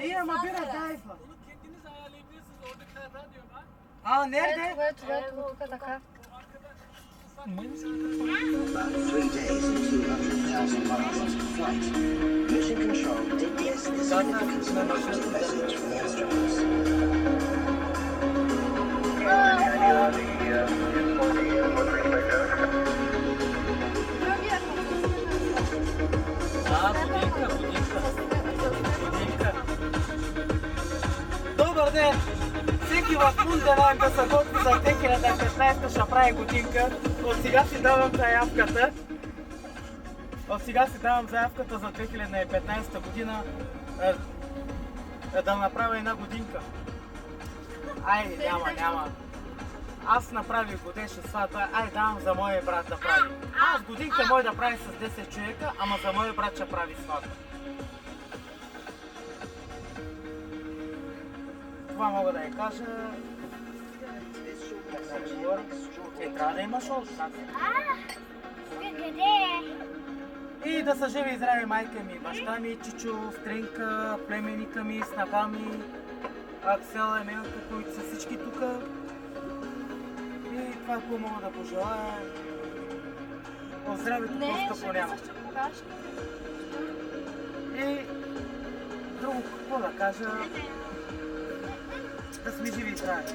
İyi ama biraz daha hızlı. Bunu kendiniz ayarlayabilirsiniz. Orada bir tane radyo var. Aa nerede? About 3 days and 200,000 miles into the flight, Mission Control did get a significant emergency message from the astronauts. Добър ден! Всеки в Мундерайн да се готви за 2015 ще прави годинка. От сега си давам заявката. За 2015 година да направя една годинка. Айде, няма. Аз направих годишна сватба, давам за моя брат да прави. Аз годинка мой да прави с 10 човека, ама за моя брат ще прави сватба. Това мога да я кажа. Трябва да има шоу. И да са живи и здрави майка ми, баща ми, Чичо, Стринка, племенника ми, снаха ми, Аксел, Емелка, които са всички тук. И това, какво мога да пожелая. От здравето по-скъпо няма. И друго какво да кажа. Да сме живи и здрави.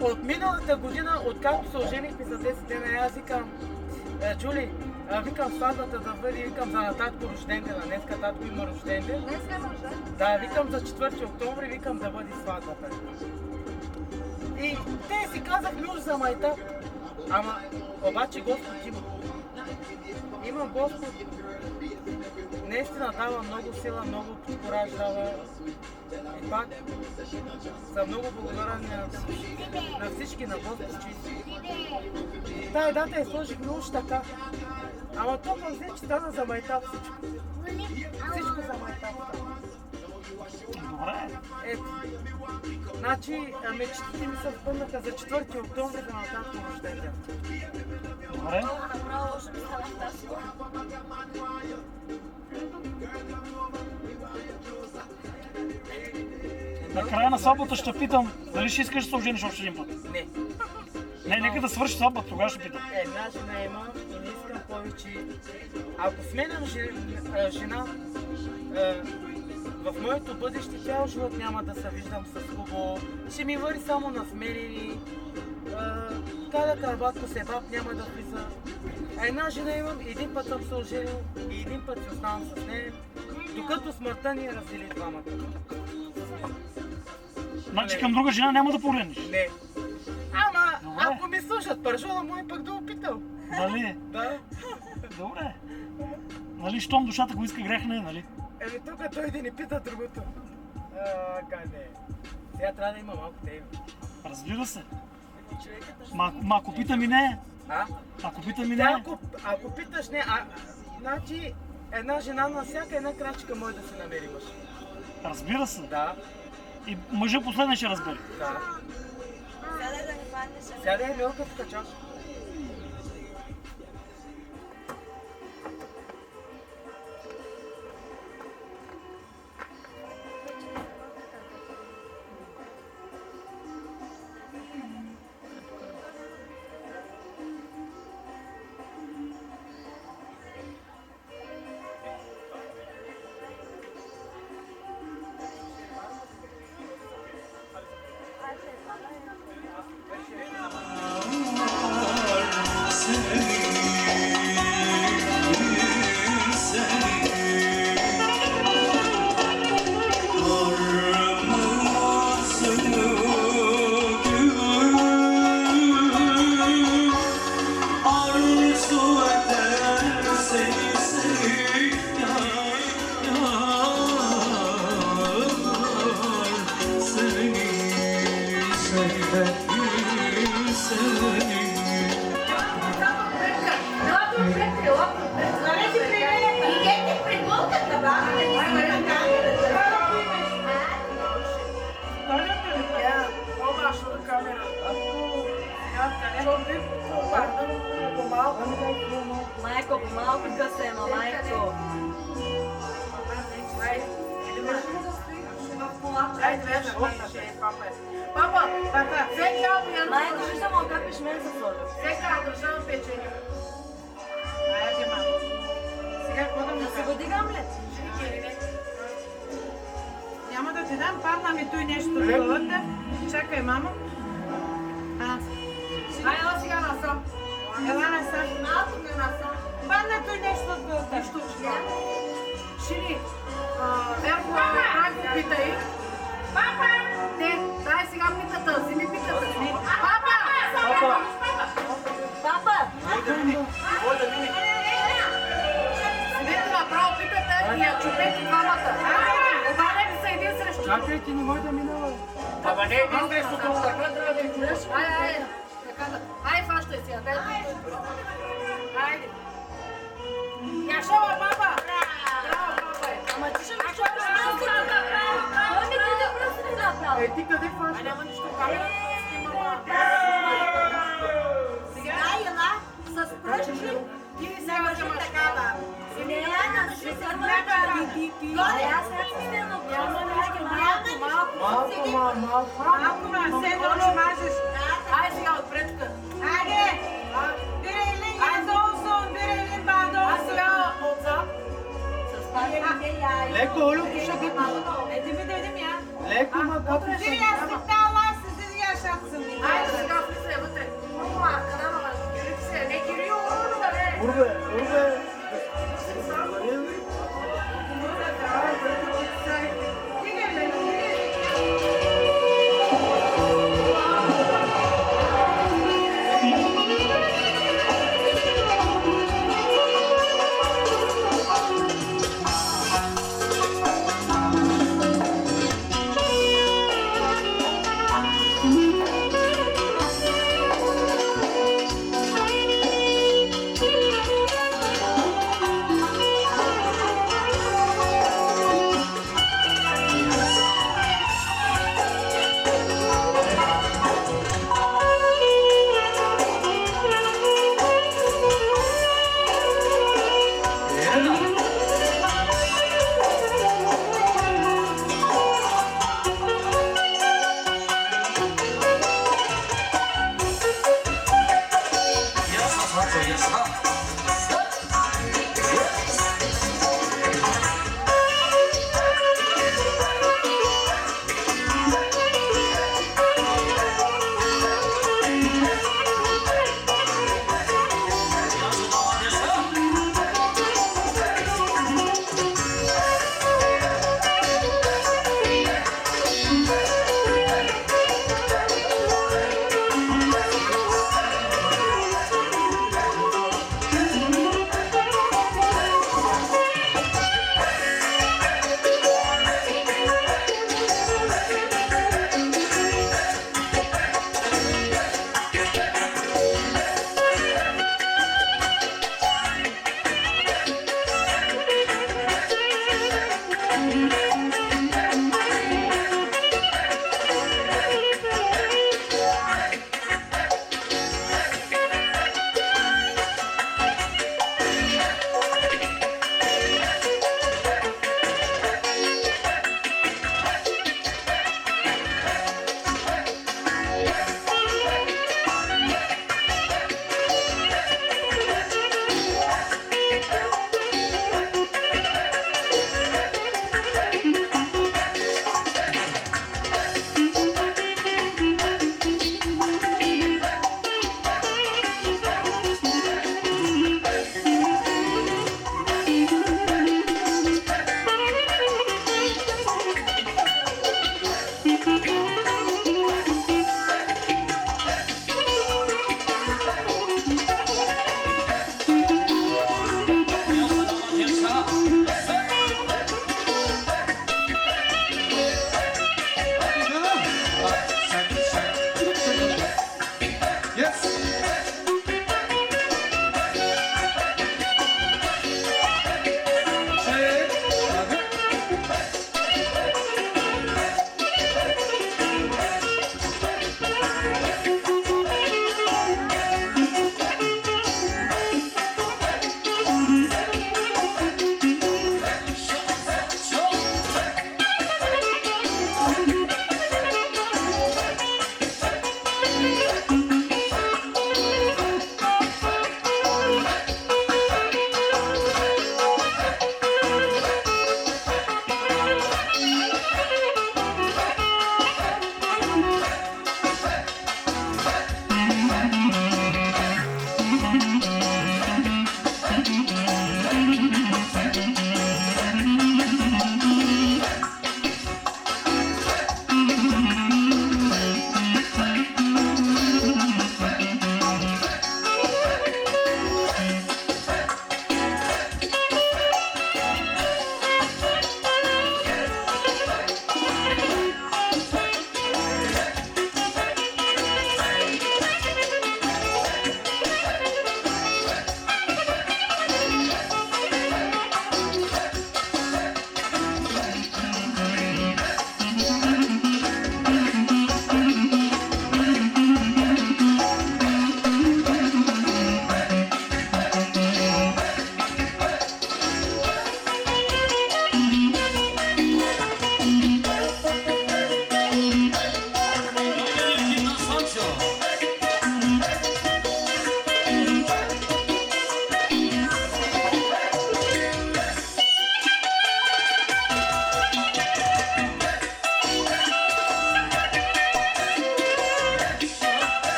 От миналата година, откакто се оженихме за 10 дена, аз викам, Джули, викам сватбата да бъде, викам за татко рожден ден, днеска татко има рожден ден. Днеска има рожден? Да, викам за 4 октомври, викам да бъде сватбата. И те си казахме уж за майта, ама обаче Господ има. Има Господ. Наистина дава много сила, много кораж дава. И пак съм много благодарен на всички, на Господ, че тая дата я сложихме уж така. Ама то пък взе, че стана за майтап всичко. Всичко за майтап стана. Добре. Ето. Значи мечтите ми се впълнаха за 4 октомври за нататък рожден ден. Добре. На края на сватбата ще питам, дали ще искаш да се ожениш още един път? Не. Не, нека да свърши сватбата, тогава ще питам. Една жена има и не искам повече. Ако сменям жена, в моето бъдеще цял живот няма да се виждам с хубаво. Ще ми вари само на сменени. Каля карбатко се баб няма да влиза. Една жена имам, един път съм се оженил и един път се оставам с нея, докато смъртта ни раздели двамата. Значи към друга жена няма да погледнеш? Не. Ама, добре. ако ми слушат пържола, мой пък да опитал. Дали? Да. Добре. Нали, щом душата го иска, грех не е, нали? Еми тук той да ни пита другото. Къде? Сега трябва да има малко тейм. Разбира се. Ма ако питам и не. Ако питам и не. Ако питаш не, значи една жена на всяка една крачка може да се намери мъж. Разбира се. Да. И мъжа последен ще разбере. Да. Сядай да ми паднеш. Сядай Милка в качаш. Thank you. По-малко. Майко, по-малко късено, майко. Папа, всеки албиян. Майко, виждам, окапиш мен за соли. Всека държавна печенье. Айде, мамо. Сега какво да му Да се кажа? го дигам ли? Няма да ти дам, падна ми той нещо в главата. Чакай, мамо. Ай, ела сега насам. Ела насам. Малко ми насам. Падна той нещо в главата. Нищо. Шири. Ерго, Райко питай. Папа! Не, дай сега питата. Вземи питата. Папа! Папа! Папа! Вземете направо питата и я чупете двамата. Обадете се един срещу. Чакайте, не може да минава. Ама не, един срещу друг. Така трябва да изгледаш. Ай, така да. Ай, фащай сега. Айде. Яшова, папа! Браво, папа! Ама ти ще ме чупиш пръстите! Той ми ти да пръстите направо! Ти къде фащаш? Няма нищо камера. Сега ела с пръчки. Ти сега ще имаш такава. Не, аз ще се върна. Аз не съм Малко, ма, все едно, че мажеш